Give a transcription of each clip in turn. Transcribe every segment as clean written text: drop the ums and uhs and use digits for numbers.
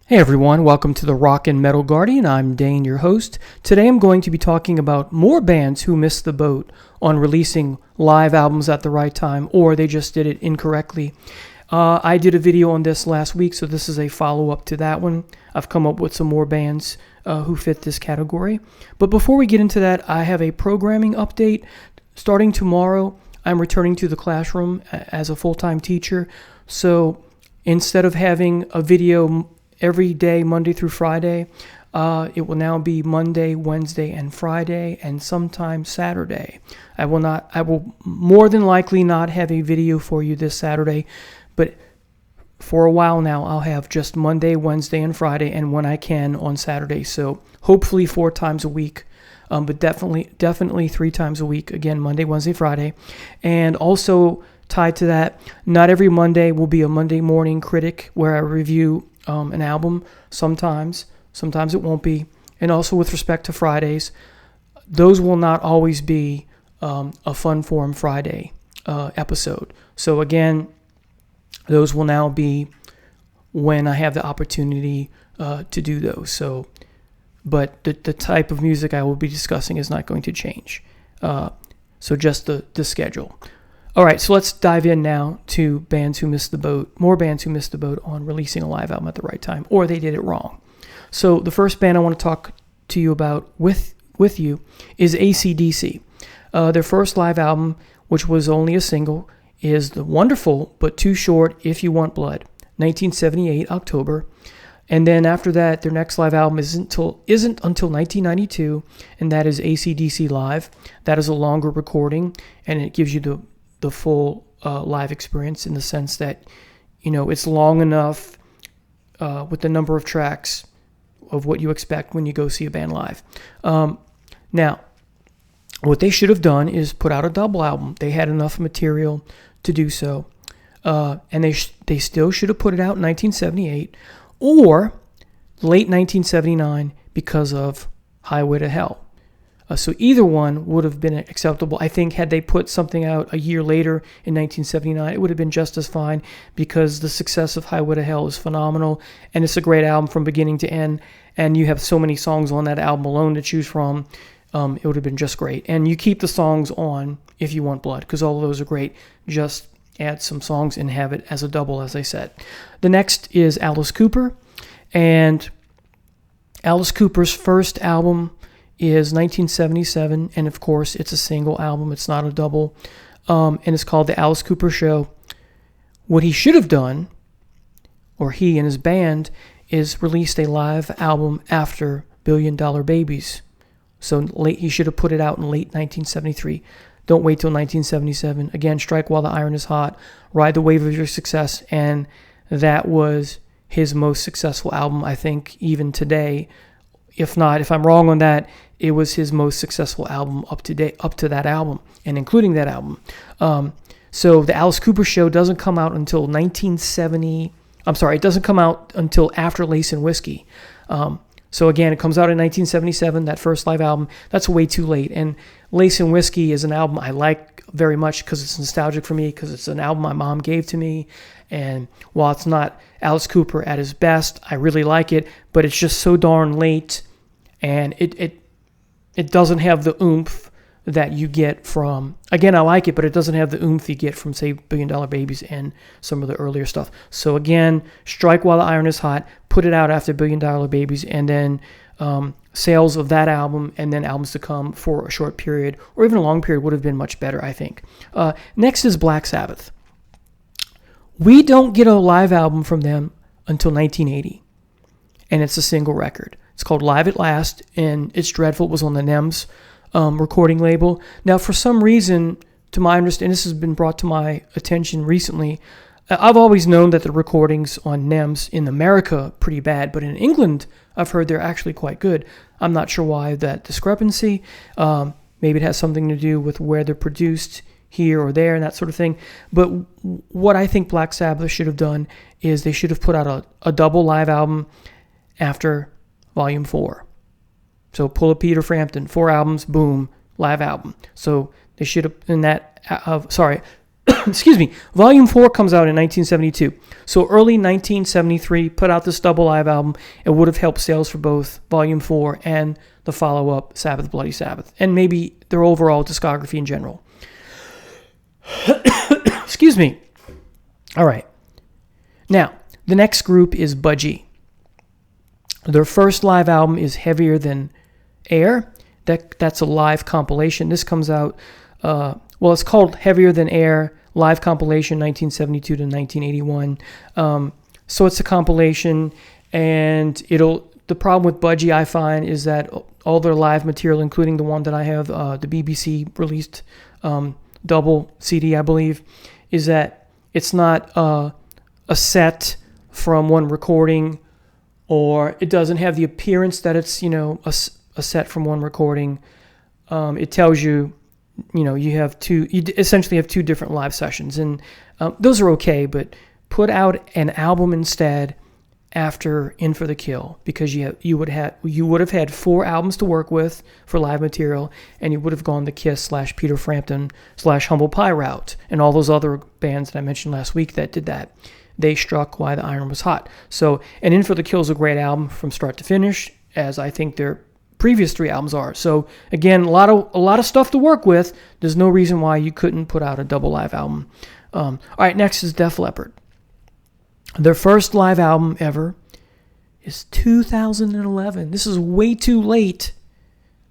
Hey everyone, welcome to the Rock and Metal Guardian. I'm Dane, your host. Today I'm going to be talking about more bands who missed the boat on releasing live albums at the right time, or they just did it incorrectly. I did a video on this last week, so this is a follow-up to that one. I've come up with some more bands who fit this category. But before we get into that, I have a programming update. Starting tomorrow, I'm returning to the classroom as a full-time teacher. So instead of having a video every day, Monday through Friday, it will now be Monday, Wednesday, and Friday, and sometimes Saturday. I will more than likely not have a video for you this Saturday, but for a while now, I'll have just Monday, Wednesday, and Friday, and when I can on Saturday. So hopefully 4 times a week, but definitely 3 times a week. Again, Monday, Wednesday, Friday, and also tied to that, not every Monday will be a Monday morning critic where I review an album. Sometimes it won't be. And also with respect to Fridays, those will not always be a Fun Forum Friday episode. So again, those will now be when I have the opportunity to do those. So, but the type of music I will be discussing is not going to change. So just the schedule. All right, so let's dive in now to bands who missed the boat, more bands who missed the boat on releasing a live album at the right time, or they did it wrong. So the first band I want to talk to you about with you is AC/DC. Their first live album, which was only a single, is the wonderful but too short If You Want Blood, 1978, October. And then after that, their next live album isn't until 1992, and that is AC/DC Live. That is a longer recording, and it gives you the full live experience in the sense that, it's long enough with the number of tracks of what you expect when you go see a band live. Now, what they should have done is put out a double album. They had enough material to do so. And they still should have put it out in 1978 or late 1979 because of Highway to Hell. So either one would have been acceptable. I think had they put something out a year later in 1979, it would have been just as fine because the success of Highway to Hell is phenomenal, and it's a great album from beginning to end, and you have so many songs on that album alone to choose from. It would have been just great. And you keep the songs on If You Want Blood because all of those are great. Just add some songs and have it as a double, as I said. The next is Alice Cooper, and Alice Cooper's first album is 1977, and of course it's a single album, it's not a double, and it's called The Alice Cooper Show. What he should have done, or he and his band, is released a live album after Billion Dollar Babies. So he should have put it out in late 1973. Don't wait till 1977. Again, strike while the iron is hot, ride the wave of your success, and that was his most successful album, I think, even today. If I'm wrong on that, it was his most successful album up to that album, and including that album. So the Alice Cooper Show doesn't come out until 1970. I'm sorry, it doesn't come out until after Lace and Whiskey. So again, it comes out in 1977, that first live album. That's way too late. And Lace and Whiskey is an album I like very much because it's nostalgic for me, because it's an album my mom gave to me. And while it's not Alice Cooper at his best, I really like it, but it's just so darn late, and it doesn't have the oomph that you get from, again, I like it, but it doesn't have the oomph you get from, say, Billion Dollar Babies and some of the earlier stuff. So again, strike while the iron is hot, put it out after Billion Dollar Babies, and then sales of that album and then albums to come for a short period or even a long period would have been much better, I think. Next is Black Sabbath. We don't get a live album from them until 1980, and it's a single record. It's called Live at Last, and It's Dreadful. It was on the NEMS recording label. Now, for some reason, to my understanding, this has been brought to my attention recently. I've always known that the recordings on NEMS in America are pretty bad, but in England, I've heard they're actually quite good. I'm not sure why that discrepancy. Maybe it has something to do with where they're produced here or there and that sort of thing. But what I think Black Sabbath should have done is they should have put out a double live album after Volume 4. So pull a Peter Frampton, 4 albums, boom, live album. So they should have, excuse me, Volume 4 comes out in 1972. So early 1973, put out this double live album. It would have helped sales for both Volume 4 and the follow-up, Sabbath Bloody Sabbath, and maybe their overall discography in general. Excuse me. All right. Now, the next group is Budgie. Their first live album is Heavier Than Air. That's a live compilation. This comes out, it's called Heavier Than Air, live compilation 1972 to 1981. So it's a compilation, and the problem with Budgie, I find, is that all their live material, including the one that I have, the BBC released double CD, I believe, is that it's not a set from one recording, or it doesn't have the appearance that it's, a set from one recording. It tells you, you essentially have two different live sessions, and those are okay, but put out an album instead after In for the Kill, because you would have had 4 albums to work with for live material, and you would have gone the Kiss / Peter Frampton / Humble Pie route, and all those other bands that I mentioned last week that did that. They struck while the iron was hot. So, and In for the Kill is a great album from start to finish, as I think their previous 3 albums are. So again, a lot of stuff to work with. There's no reason why you couldn't put out a double live album. All right, next is Def Leppard. Their first live album ever is 2011. This is way too late.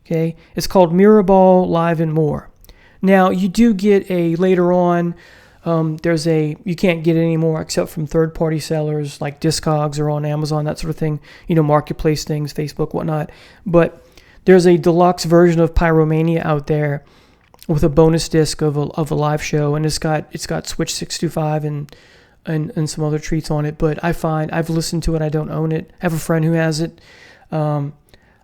Okay, it's called Mirrorball Live and More. Now you do get a later on. You can't get it anymore except from third-party sellers like Discogs or on Amazon, that sort of thing, marketplace things, Facebook, whatnot. But there's a deluxe version of Pyromania out there with a bonus disc of a live show, and it's got Switch 625 and some other treats on it. But I find, I've listened to it, I don't own it. I have a friend who has it.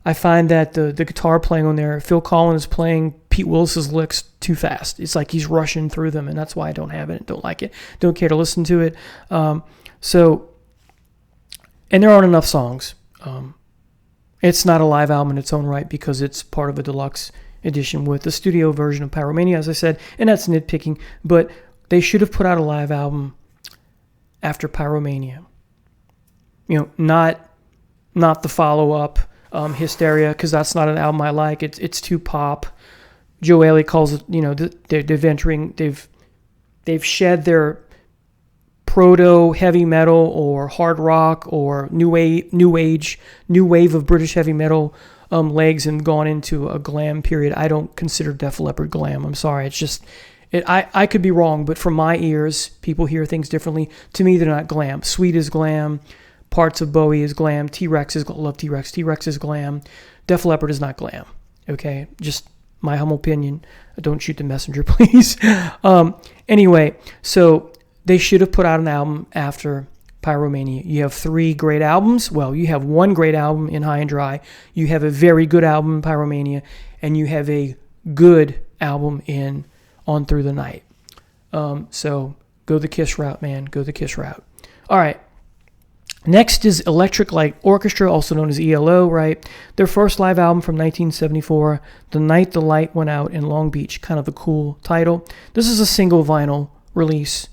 I find that the guitar playing on there, Phil Collins is playing Pete Willis's licks too fast. It's like he's rushing through them, and that's why I don't have it, don't like it, don't care to listen to it. And there aren't enough songs. It's not a live album in its own right because it's part of a deluxe edition with the studio version of Pyromania, as I said, and that's nitpicking, but they should have put out a live album after Pyromania. Not the follow-up, Hysteria, because that's not an album I like. It's too pop. Joe Ailey calls it, they've shed their proto heavy metal or hard rock or new wave of British heavy metal legs and gone into a glam period. I don't consider Def Leppard glam. I'm sorry. It's just, I could be wrong, but from my ears, people hear things differently. To me, they're not glam. Sweet is glam. Parts of Bowie is glam. T-Rex is, love T-Rex. T-Rex is glam. Def Leppard is not glam. Okay? Just my humble opinion. Don't shoot the messenger, please. Anyway, so they should have put out an album after Pyromania. You have 3 great albums. Well, you have 1 great album in High and Dry. You have a very good album in Pyromania. And you have a good album in On Through the Night. So go the Kiss route, man. Go the Kiss route. All right. Next is Electric Light Orchestra, also known as ELO, right? Their first live album from 1974, The Night the Light Went Out in Long Beach, kind of a cool title. This is a single vinyl release.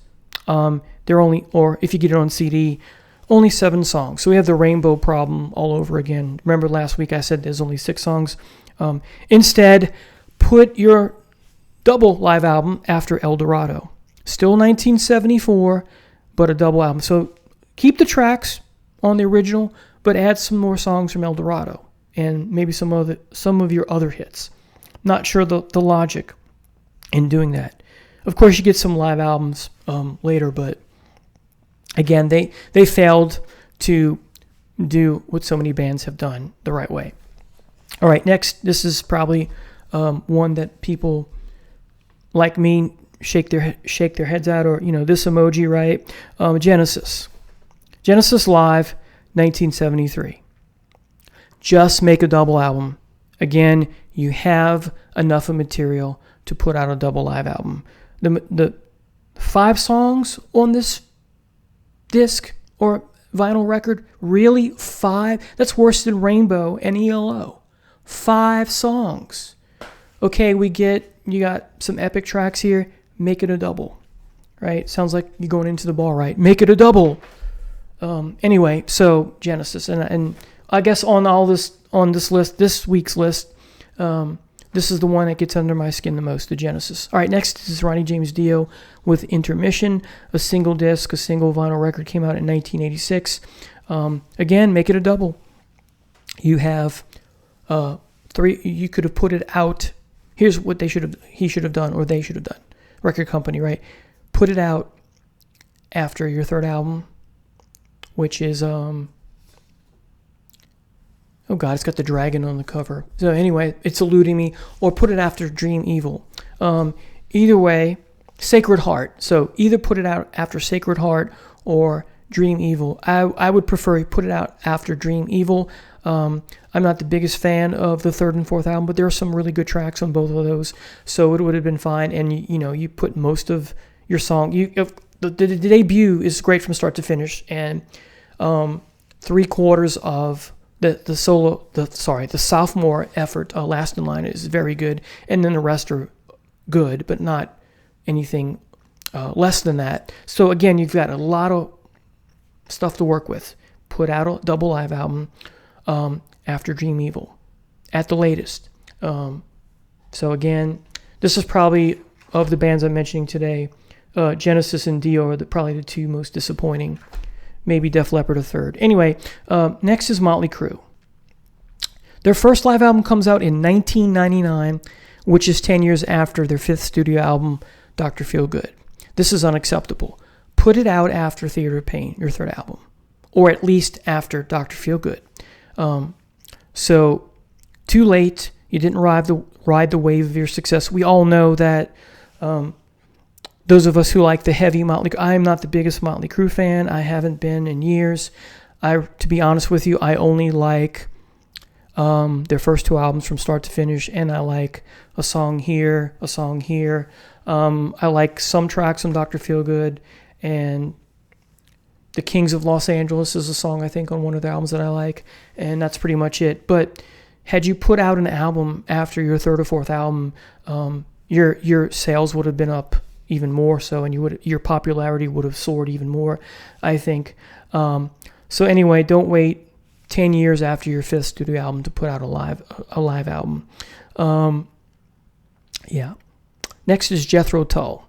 They're only, or if you get it on CD, only 7 songs. So we have the Rainbow Problem all over again. Remember last week I said there's only 6 songs? Instead, put your double live album after El Dorado. Still 1974, but a double album. So keep the tracks on the original, but add some more songs from El Dorado and maybe some of your other hits. Not sure the logic in doing that. Of course, you get some live albums later, but again, they failed to do what so many bands have done the right way. All right, next, this is probably one that people like me shake their heads at, or this emoji, right? Genesis Live, 1973. Just make a double album. Again, you have enough of material to put out a double live album. The 5 songs on this disc or vinyl record, really 5? That's worse than Rainbow and ELO. 5 songs. Okay, you got some epic tracks here. Make it a double. right? Sounds like you're going into the bar, right? Make it a double. Anyway, so Genesis, and I guess on this list, this week's list, this is the one that gets under my skin the most, the Genesis. All right, next is Ronnie James Dio with Intermission, a single disc, a single vinyl record, came out in 1986. Again, make it a double. You have three. You could have put it out. Here's what he should have done, or they should have done. Record company, right? Put it out after your third album, which is oh god, it's got the dragon on the cover. So anyway, it's eluding me. Or put it after Dream Evil. Either way, Sacred Heart. So either put it out after Sacred Heart or Dream Evil. I would prefer put it out after Dream Evil. I'm not the biggest fan of the third and fourth album, but there are some really good tracks on both of those, so it would have been fine. And you put most of your song. The debut is great from start to finish, and 3/4 of the sophomore effort, Last in Line, is very good, and then the rest are good, but not anything less than that. So again, you've got a lot of stuff to work with. Put out a double live album after Dream Evil, at the latest. So again, this is probably, of the bands I'm mentioning today, Genesis and Dio are probably the two most disappointing. Maybe Def Leppard a third. Anyway, next is Motley Crue. Their first live album comes out in 1999, which is 10 years after their fifth studio album, Dr. Feelgood. This is unacceptable. Put it out after Theater of Pain, your third album, or at least after Dr. Feelgood. So, too late. You didn't ride the wave of your success. We all know that. Those of us who like the heavy Motley Crue, I'm not the biggest Motley Crue fan. I haven't been in years. To be honest with you, I only like their first two albums from start to finish, and I like a song here, a song here. I like some tracks on Dr. Feelgood, and The Kings of Los Angeles is a song, I think, on one of the albums that I like, and that's pretty much it. But had you put out an album after your third or fourth album, your sales would have been up even more so, and your popularity would have soared even more, I think. So anyway, don't wait 10 years after your fifth studio album to put out a live album. Yeah. Next is Jethro Tull.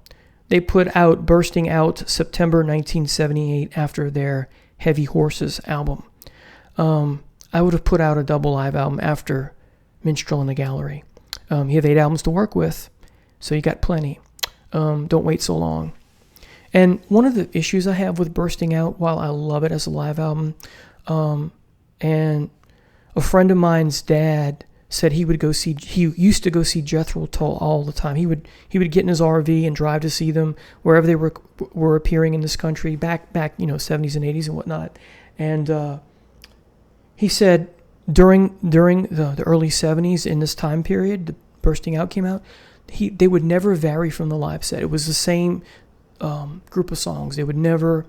They put out Bursting Out September 1978 after their Heavy Horses album. I would have put out a double live album after Minstrel in the Gallery. You have 8 albums to work with, so you got plenty. Don't wait so long. And one of the issues I have with Bursting Out, while I love it as a live album, and a friend of mine's dad said he used to go see Jethro Tull all the time. He would get in his RV and drive to see them wherever they were appearing in this country, back 70s and 80s and whatnot. And he said during the early 70s, in this time period, the Bursting Out came out, they would never vary from the live set. It was the same group of songs. They would never.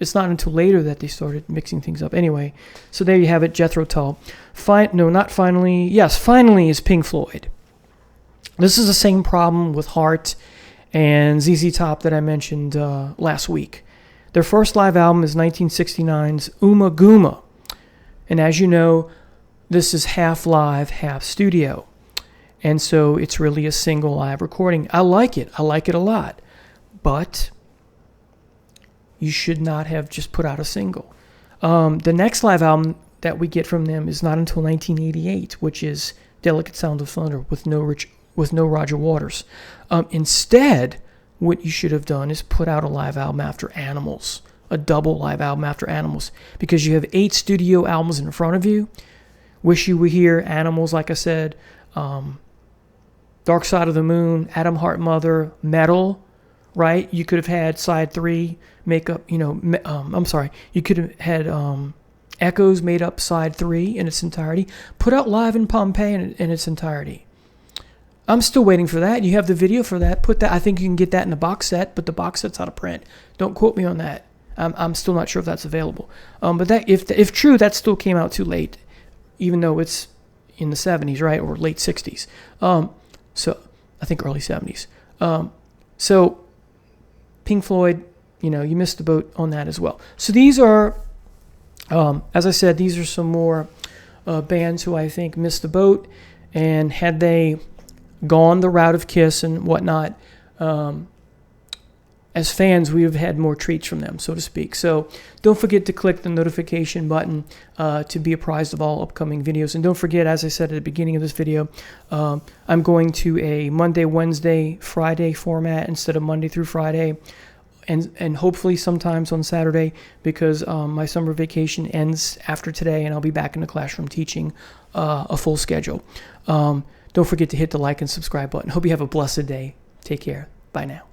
It's not until later that they started mixing things up. Anyway, so there you have it, Jethro Tull. Finally. Yes, Finally is Pink Floyd. This is the same problem with Heart and ZZ Top that I mentioned last week. Their first live album is 1969's Uma Guma. And as you know, this is half live, half studio. And so it's really a single live recording. I like it. I like it a lot. But you should not have just put out a single. The next live album that we get from them is not until 1988, which is Delicate Sound of Thunder with no Roger Waters. Instead, what you should have done is put out a live album after Animals, a double live album after Animals, because you have 8 studio albums in front of you. Wish You Were Here, Animals, like I said, Dark Side of the Moon, Atom Heart Mother, Metal, right? You could have had side 3 make up, you could have had Echoes made up side 3 in its entirety. Put out Live in Pompeii in its entirety. I'm still waiting for that. You have the video for that. Put that. I think you can get that in the box set, but the box set's out of print. Don't quote me on that. I'm still not sure if that's available. But that, if true, that still came out too late, even though it's in the 70s, right, or late 60s. So I think early 70s. So Pink Floyd, you missed the boat on that as well. So these are, as I said, these are some more bands who I think missed the boat, and had they gone the route of Kiss and whatnot, as fans, we have had more treats from them, so to speak. So don't forget to click the notification button to be apprised of all upcoming videos. And don't forget, as I said at the beginning of this video, I'm going to a Monday, Wednesday, Friday format instead of Monday through Friday, and hopefully sometimes on Saturday, because my summer vacation ends after today, and I'll be back in the classroom teaching a full schedule. Don't forget to hit the like and subscribe button. Hope you have a blessed day. Take care. Bye now.